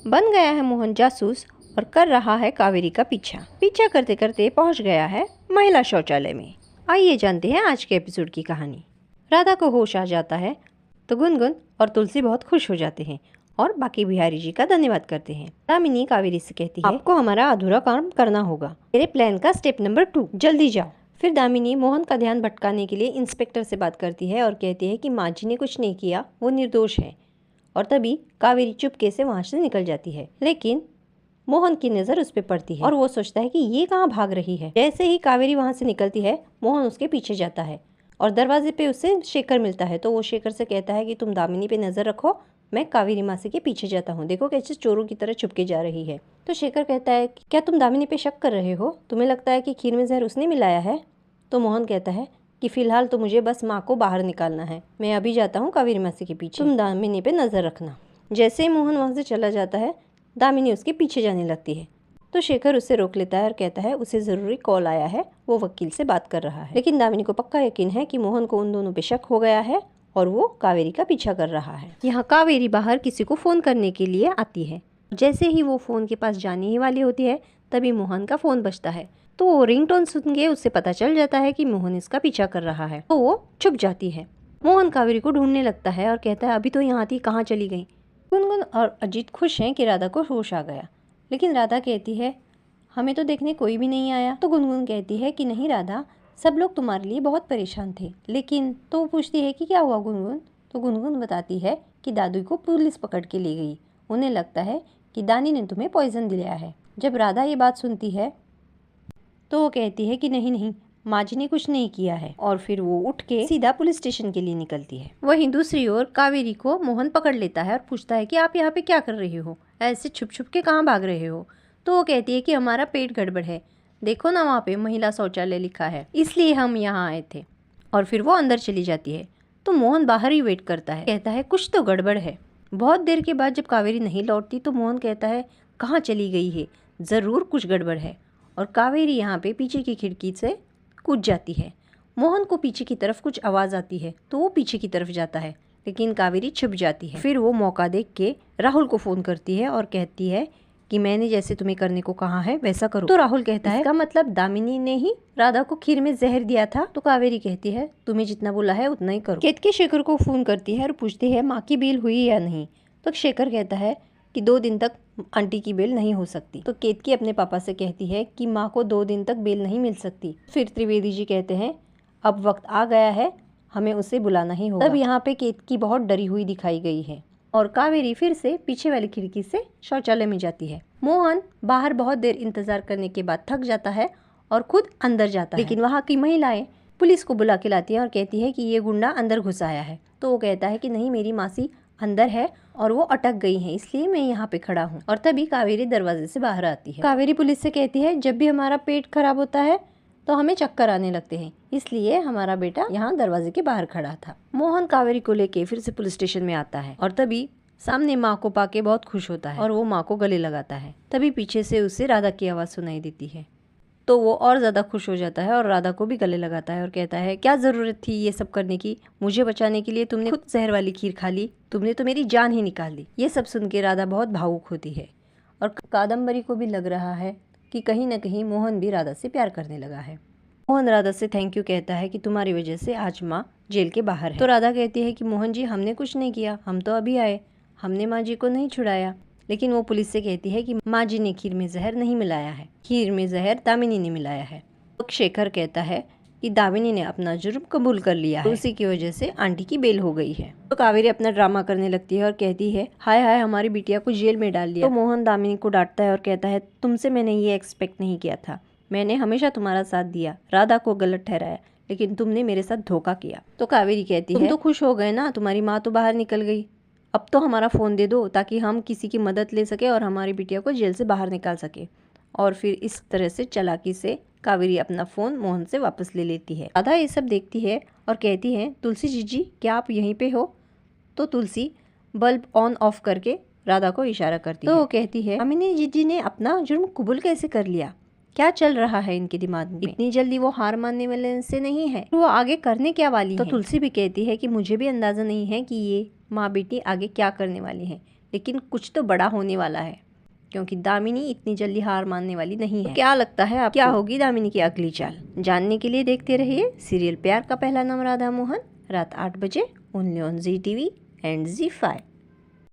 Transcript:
बन गया है मोहन जासूस और कर रहा है कावेरी का पीछा करते करते पहुंच गया है महिला शौचालय में। आइए जानते हैं आज के एपिसोड की कहानी। राधा को होश आ जाता है तो गुनगुन और तुलसी बहुत खुश हो जाते हैं और बाकी बिहारी जी का धन्यवाद करते हैं। दामिनी कावेरी से कहती है, आपको हमारा अधूरा काम करना होगा। मेरे प्लान का स्टेप नंबर 2, जल्दी जाओ। फिर दामिनी मोहन का ध्यान भटकाने के लिए इंस्पेक्टर से बात करती है और कहती है कि माँ जी ने कुछ नहीं किया, वो निर्दोष है। और तभी कावेरी चुपके से वहाँ से निकल जाती है, लेकिन मोहन की नज़र उस पर पड़ती है और वो सोचता है कि ये कहाँ भाग रही है। जैसे ही कावेरी वहाँ से निकलती है, मोहन उसके पीछे जाता है और दरवाजे पे उससे शेखर मिलता है। तो वो शेखर से कहता है कि तुम दामिनी पे नज़र रखो, मैं कावेरी मासी के पीछे जाता हूँ, देखो कैसे चोरों की तरह छुपके जा रही है। तो शेखर कहता है, क्या तुम दामिनी पे शक कर रहे हो? तुम्हें लगता है कि खीर में जहर उसने मिलाया है? तो मोहन कहता है कि फिलहाल तो मुझे बस माँ को बाहर निकालना है, मैं अभी जाता हूँ कावेरी मासी के पीछे, तुम दामिनी पे नज़र रखना। जैसे ही मोहन वहाँ से चला जाता है, दामिनी उसके पीछे जाने लगती है। तो शेखर उसे रोक लेता है और कहता है उसे ज़रूरी कॉल आया है, वो वकील से बात कर रहा है। लेकिन दामिनी को पक्का यकीन है कि मोहन को उन दोनों पे शक हो गया है और वो कावेरी का पीछा कर रहा है। यहाँ कावेरी बाहर किसी को फ़ोन करने के लिए आती है। जैसे ही वो फ़ोन के पास जाने ही वाली होती है, तभी मोहन का फ़ोन बजता है। तो वो रिंगटोन सुन के उससे पता चल जाता है कि मोहन इसका पीछा कर रहा है। तो वो छुप जाती है। मोहन कावेरी को ढूंढने लगता है और कहता है, अभी तो यहाँ थी, कहाँ चली गई? गुनगुन और अजीत खुश हैं कि राधा को होश आ गया, लेकिन राधा कहती है, हमें तो देखने कोई भी नहीं आया। तो गुनगुन कहती है कि नहीं राधा, सब लोग तुम्हारे लिए बहुत परेशान थे। लेकिन तो वो पूछती है कि क्या हुआ गुनगुन? तो गुनगुन बताती है कि दादू को पुलिस पकड़ के ले गई, उन्हें लगता है कि दानी ने तुम्हें पॉइजन दिलाया है। जब राधा ये बात सुनती है तो वो कहती है कि नहीं नहीं, माँ जी ने कुछ नहीं किया है, और फिर वो उठ के सीधा पुलिस स्टेशन के लिए निकलती है। वहीं दूसरी ओर कावेरी को मोहन पकड़ लेता है और पूछता है कि आप यहाँ पे क्या कर रहे हो, ऐसे छुप छुप के कहाँ भाग रहे हो? तो वो कहती है कि हमारा पेट गड़बड़ है, देखो ना वहाँ पे महिला शौचालय लिखा है, इसलिए हम यहाँ आए थे। और फिर वो अंदर चली जाती है। तो मोहन बाहर ही वेट करता है, कहता है कुछ तो गड़बड़ है। बहुत देर के बाद जब कावेरी नहीं लौटती तो मोहन कहता है, कहाँ चली गई है, ज़रूर कुछ गड़बड़ है। और कावेरी यहाँ पे पीछे की खिड़की से कूद जाती है। मोहन को पीछे की तरफ कुछ आवाज़ आती है तो वो पीछे की तरफ जाता है, लेकिन कावेरी छुप जाती है। फिर वो मौका देख के राहुल को फ़ोन करती है और कहती है कि मैंने जैसे तुम्हें करने को कहा है वैसा करो। तो राहुल कहता है, इसका मतलब दामिनी ने ही राधा को खीर में जहर दिया था? तो कावेरी कहती है, तुम्हें जितना बोला है उतना ही करो। केतकी शेखर को फ़ोन करती है और पूछती है माँ की बिल हुई या नहीं? तो शेखर कहता है कि 2 दिन तक आंटी की बेल नहीं हो सकती। तो केतकी अपने पापा से कहती है कि माँ को 2 दिन तक बेल नहीं मिल सकती। फिर त्रिवेदी जी कहते हैं, अब वक्त आ गया है, हमें उसे बुलाना ही होगा। तब यहाँ पे केतकी बहुत डरी हुई दिखाई गई है और कावेरी फिर से पीछे वाली खिड़की से शौचालय में जाती है। मोहन बाहर बहुत देर इंतजार करने के बाद थक जाता है और खुद अंदर जाता है, लेकिन वहाँ की महिलाएं पुलिस को बुला के लाती है और कहती है कि ये गुंडा अंदर घुस आया है। तो वो कहता है कि नहीं, मेरी मासी अंदर है और वो अटक गई है, इसलिए मैं यहाँ पे खड़ा हूँ। और तभी कावेरी दरवाजे से बाहर आती है। कावेरी पुलिस से कहती है, जब भी हमारा पेट खराब होता है तो हमें चक्कर आने लगते हैं, इसलिए हमारा बेटा यहाँ दरवाजे के बाहर खड़ा था। मोहन कावेरी को लेके फिर से पुलिस स्टेशन में आता है और तभी सामने माँ को पाके बहुत खुश होता है और वो माँ को गले लगाता है। तभी पीछे से उसे राधा की आवाज़ सुनाई देती है, तो वो और ज़्यादा खुश हो जाता है और राधा को भी गले लगाता है और कहता है, क्या ज़रूरत थी ये सब करने की? मुझे बचाने के लिए तुमने खुद जहर वाली खीर खा ली, तुमने तो मेरी जान ही निकाल दी। ये सब सुन के राधा बहुत भावुक होती है और कादम्बरी को भी लग रहा है कि कहीं ना कहीं मोहन भी राधा से प्यार करने लगा है। मोहन राधा से थैंक यू कहता है कि तुम्हारी वजह से आज माँ जेल के बाहर है। तो राधा कहती है कि मोहन जी, हमने कुछ नहीं किया, हम तो अभी आए, हमने माँ जी को नहीं छुड़ाया। लेकिन वो पुलिस से कहती है कि माँ जी ने खीर में जहर नहीं मिलाया है, खीर में जहर दामिनी ने मिलाया है। तो शेखर कहता है कि दामिनी ने अपना जुर्म कबूल कर लिया है, उसी की वजह से आंटी की बेल हो गई है। तो कावेरी अपना ड्रामा करने लगती है और कहती है, हाय हाय, हमारी बिटिया को जेल में डाल दिया। तो मोहन दामिनी को डांटता है और कहता है, तुमसे मैंने ये एक्सपेक्ट नहीं किया था, मैंने हमेशा तुम्हारा साथ दिया, राधा को गलत ठहराया, लेकिन तुमने मेरे साथ धोखा किया। तो कावेरी कहती है, तुम तो खुश हो गए ना, तुम्हारी माँ तो बाहर निकल गई, अब तो हमारा फ़ोन दे दो ताकि हम किसी की मदद ले सके और हमारी बिटिया को जेल से बाहर निकाल सके। और फिर इस तरह से चालाकी से कावेरी अपना फ़ोन मोहन से वापस ले लेती है। राधा ये सब देखती है और कहती है, तुलसी जीजी, क्या आप यहीं पे हो? तो तुलसी बल्ब ऑन ऑफ करके राधा को इशारा करती है। तो वो कहती है, अमिनी जीजी ने अपना जुर्म कबूल कैसे कर लिया? क्या चल रहा है इनके दिमाग में? इतनी जल्दी वो हार मानने वाले से नहीं है, वो आगे करने क्या वाली है? तो तुलसी भी कहती है कि मुझे भी अंदाजा नहीं है कि ये माँ बेटी आगे क्या करने वाली हैं, लेकिन कुछ तो बड़ा होने वाला है, क्योंकि दामिनी इतनी जल्दी हार मानने वाली नहीं है। तो क्या लगता है आप क्या होगी दामिनी की अगली चाल? जानने के लिए देखते रहिए सीरियल प्यार का पहला नाम राधा मोहन, रात 8 बजे only on ZTV and ZEE5।